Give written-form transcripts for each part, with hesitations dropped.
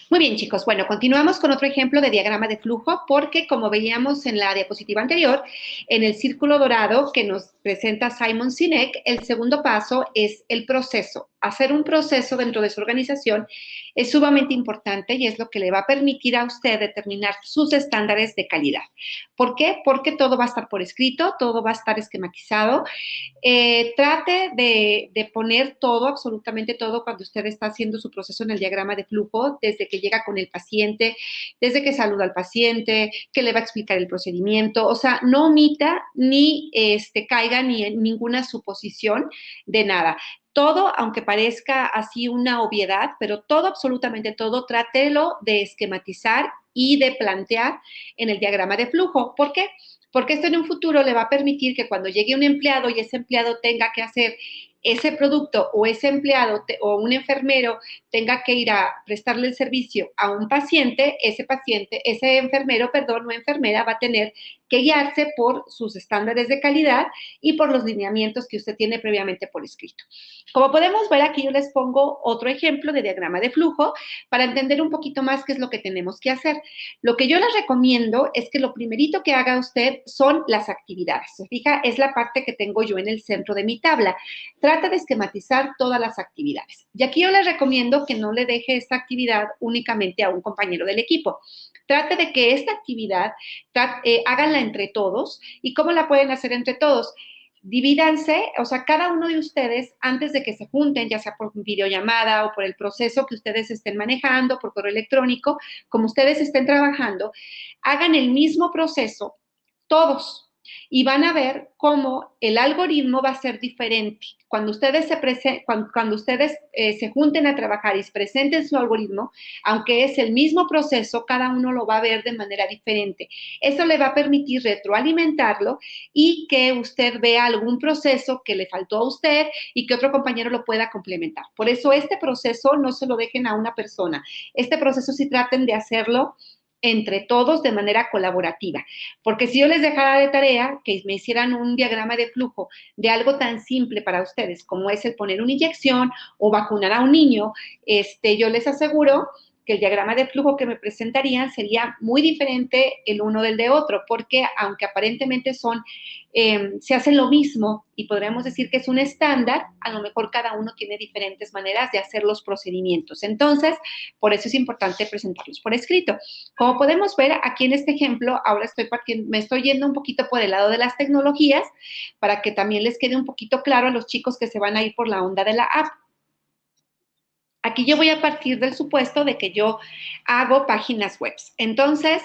Muy bien, chicos. Bueno, continuamos con otro ejemplo de diagrama de flujo porque, como veíamos en la diapositiva anterior, en el círculo dorado que nos presenta Simon Sinek, el segundo paso es el proceso. Hacer un proceso dentro de su organización es sumamente importante y es lo que le va a permitir a usted determinar sus estándares de calidad. ¿Por qué? Porque todo va a estar por escrito, todo va a estar esquematizado. Trate de poner todo, absolutamente todo, cuando usted está haciendo su proceso en el diagrama de flujo, desde que llega con el paciente, desde que saluda al paciente, que le va a explicar el procedimiento. O sea, no omita ni caiga ni en ninguna suposición de nada. Todo, aunque parezca así una obviedad, pero todo, absolutamente todo, trátelo de esquematizar y de plantear en el diagrama de flujo. ¿Por qué? Porque esto en un futuro le va a permitir que cuando llegue un empleado y ese empleado tenga que hacer ese producto o ese empleado o un enfermero tenga que ir a prestarle el servicio a un paciente, ese enfermero, perdón, o enfermera va a tener que guiarse por sus estándares de calidad y por los lineamientos que usted tiene previamente por escrito. Como podemos ver, aquí yo les pongo otro ejemplo de diagrama de flujo para entender un poquito más qué es lo que tenemos que hacer. Lo que yo les recomiendo es que lo primerito que haga usted son las actividades. ¿Se fija? Es la parte que tengo yo en el centro de mi tabla. Trata de esquematizar todas las actividades. Y aquí yo les recomiendo que no le deje esta actividad únicamente a un compañero del equipo. Trate de que esta actividad háganla entre todos. ¿Y cómo la pueden hacer entre todos? Divídanse, o sea, cada uno de ustedes, antes de que se junten, ya sea por videollamada o por el proceso que ustedes estén manejando, por correo electrónico, como ustedes estén trabajando, hagan el mismo proceso todos y van a ver cómo el algoritmo va a ser diferente. Cuando ustedes se junten a trabajar y presenten su algoritmo, aunque es el mismo proceso, cada uno lo va a ver de manera diferente. Eso le va a permitir retroalimentarlo y que usted vea algún proceso que le faltó a usted y que otro compañero lo pueda complementar. Por eso este proceso no se lo dejen a una persona. Este proceso sí traten de hacerlo entre todos de manera colaborativa. Porque si yo les dejara de tarea que me hicieran un diagrama de flujo de algo tan simple para ustedes como es el poner una inyección o vacunar a un niño, yo les aseguro que el diagrama de flujo que me presentarían sería muy diferente el uno del de otro, porque aunque aparentemente se hacen lo mismo y podríamos decir que es un estándar, a lo mejor cada uno tiene diferentes maneras de hacer los procedimientos. Entonces, por eso es importante presentarlos por escrito. Como podemos ver aquí en este ejemplo, ahora me estoy yendo un poquito por el lado de las tecnologías para que también les quede un poquito claro a los chicos que se van a ir por la onda de la app. Aquí yo voy a partir del supuesto de que yo hago páginas web. Entonces,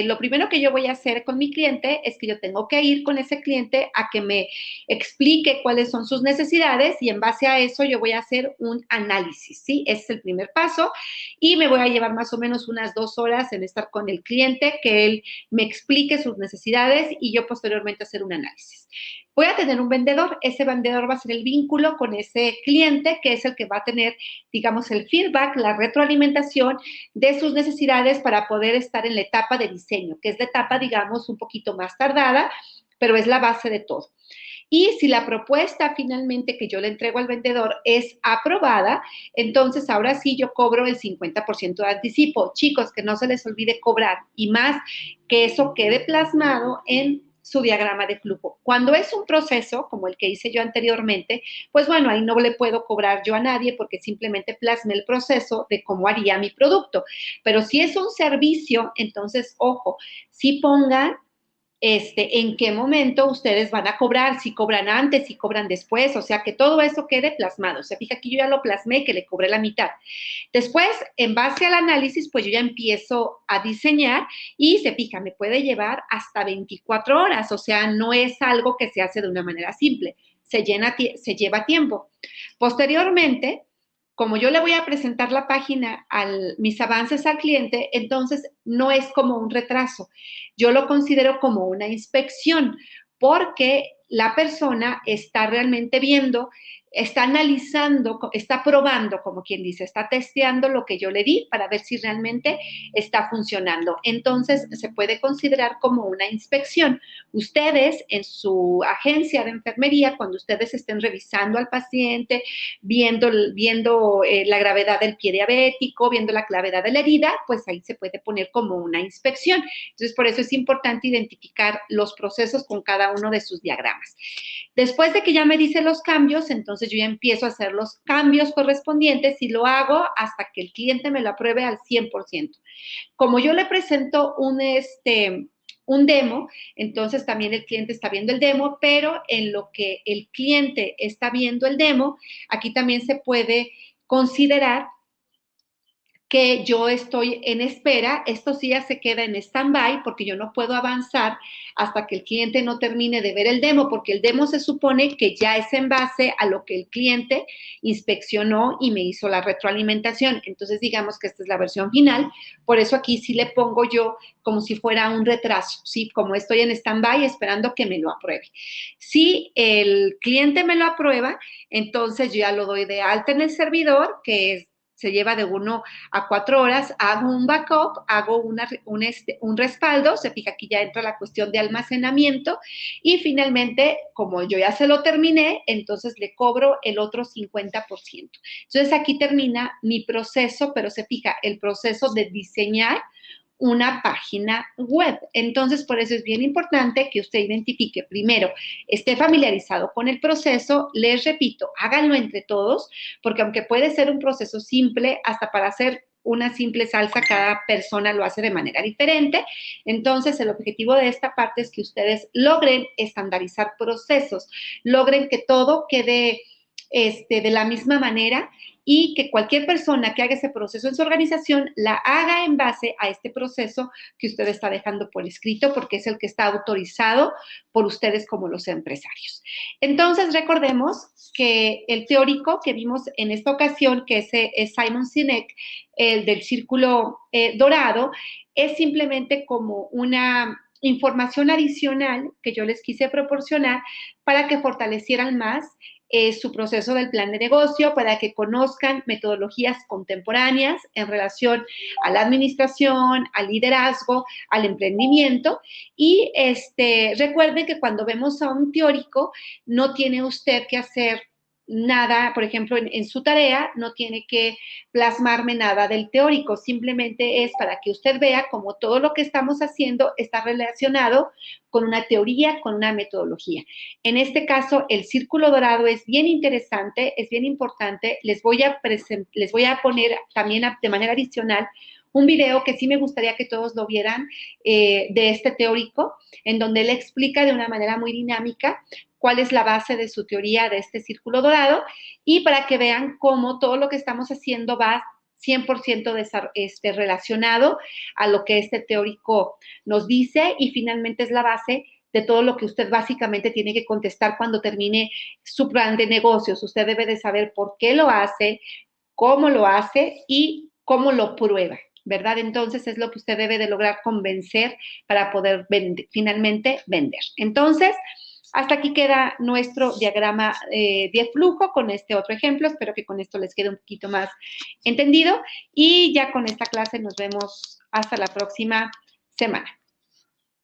lo primero que yo voy a hacer con mi cliente es que yo tengo que ir con ese cliente a que me explique cuáles son sus necesidades y en base a eso yo voy a hacer un análisis, ¿sí? Ese es el primer paso y me voy a llevar más o menos unas 2 horas en estar con el cliente, que él me explique sus necesidades y yo posteriormente hacer un análisis. Voy a tener un vendedor, ese vendedor va a ser el vínculo con ese cliente, que es el que va a tener, digamos, el feedback, la retroalimentación de sus necesidades para poder estar en la etapa de diseño, que es la etapa, digamos, un poquito más tardada, pero es la base de todo. Y si la propuesta finalmente que yo le entrego al vendedor es aprobada, entonces ahora sí yo cobro el 50% de anticipo. Chicos, que no se les olvide cobrar y más que eso quede plasmado en su diagrama de flujo. Cuando es un proceso, como el que hice yo anteriormente, pues bueno, ahí no le puedo cobrar yo a nadie porque simplemente plasmé el proceso de cómo haría mi producto. Pero si es un servicio, entonces, ojo, sí pongan en qué momento ustedes van a cobrar, si cobran antes, si cobran después, o sea, que todo eso quede plasmado. Se fija que yo ya lo plasmé, que le cobré la mitad. Después, en base al análisis, pues yo ya empiezo a diseñar y se fija, me puede llevar hasta 24 horas, o sea, no es algo que se hace de una manera simple, se lleva tiempo. Posteriormente, como yo le voy a presentar la página, mis avances al cliente, entonces no es como un retraso. Yo lo considero como una inspección porque la persona está realmente viendo está analizando, está probando, como quien dice, está testeando lo que yo le di para ver si realmente está funcionando. Entonces, se puede considerar como una inspección. Ustedes en su agencia de enfermería, cuando ustedes estén revisando al paciente, viendo la gravedad del pie diabético, viendo la gravedad de la herida, pues ahí se puede poner como una inspección. Entonces, por eso es importante identificar los procesos con cada uno de sus diagramas. Después de que ya me dice los cambios, entonces yo ya empiezo a hacer los cambios correspondientes y lo hago hasta que el cliente me lo apruebe al 100%. Como yo le presento un demo, entonces también el cliente está viendo el demo, pero en lo que el cliente está viendo el demo, aquí también se puede considerar que yo estoy en espera, esto sí ya se queda en stand-by porque yo no puedo avanzar hasta que el cliente no termine de ver el demo, porque el demo se supone que ya es en base a lo que el cliente inspeccionó y me hizo la retroalimentación. Entonces, digamos que esta es la versión final, por eso aquí sí le pongo yo como si fuera un retraso, ¿sí? Como estoy en stand-by esperando que me lo apruebe. Si el cliente me lo aprueba, entonces yo ya lo doy de alta en el servidor, se lleva de 1 a 4 horas, hago un backup, hago un respaldo, se fija aquí ya entra la cuestión de almacenamiento y finalmente, como yo ya se lo terminé, entonces le cobro el otro 50%. Entonces aquí termina mi proceso, pero se fija el proceso de diseñar una página web. Entonces, por eso es bien importante que usted identifique primero, esté familiarizado con el proceso. Les repito, háganlo entre todos, porque aunque puede ser un proceso simple, hasta para hacer una simple salsa, cada persona lo hace de manera diferente. Entonces, el objetivo de esta parte es que ustedes logren estandarizar procesos, logren que todo quede de la misma manera y que cualquier persona que haga ese proceso en su organización la haga en base a este proceso que usted está dejando por escrito, porque es el que está autorizado por ustedes como los empresarios. Entonces, recordemos que el teórico que vimos en esta ocasión, que es Simon Sinek, el del círculo dorado, es simplemente como una información adicional que yo les quise proporcionar para que fortalecieran más su proceso del plan de negocio, para que conozcan metodologías contemporáneas en relación a la administración, al liderazgo, al emprendimiento. Y recuerden que cuando vemos a un teórico, no tiene usted que hacer nada, por ejemplo, en su tarea, no tiene que plasmarme nada del teórico, simplemente es para que usted vea cómo todo lo que estamos haciendo está relacionado con una teoría, con una metodología. En este caso, el círculo dorado es bien interesante, es bien importante. Les voy a poner también de manera adicional un video que sí me gustaría que todos lo vieran de este teórico, en donde él explica de una manera muy dinámica cuál es la base de su teoría de este círculo dorado y para que vean cómo todo lo que estamos haciendo va 100% relacionado a lo que este teórico nos dice y finalmente es la base de todo lo que usted básicamente tiene que contestar cuando termine su plan de negocios. Usted debe de saber por qué lo hace, cómo lo hace y cómo lo prueba, ¿verdad? Entonces es lo que usted debe de lograr convencer para poder finalmente vender. Entonces, hasta aquí queda nuestro diagrama de flujo con este otro ejemplo. Espero que con esto les quede un poquito más entendido. Y ya con esta clase nos vemos hasta la próxima semana.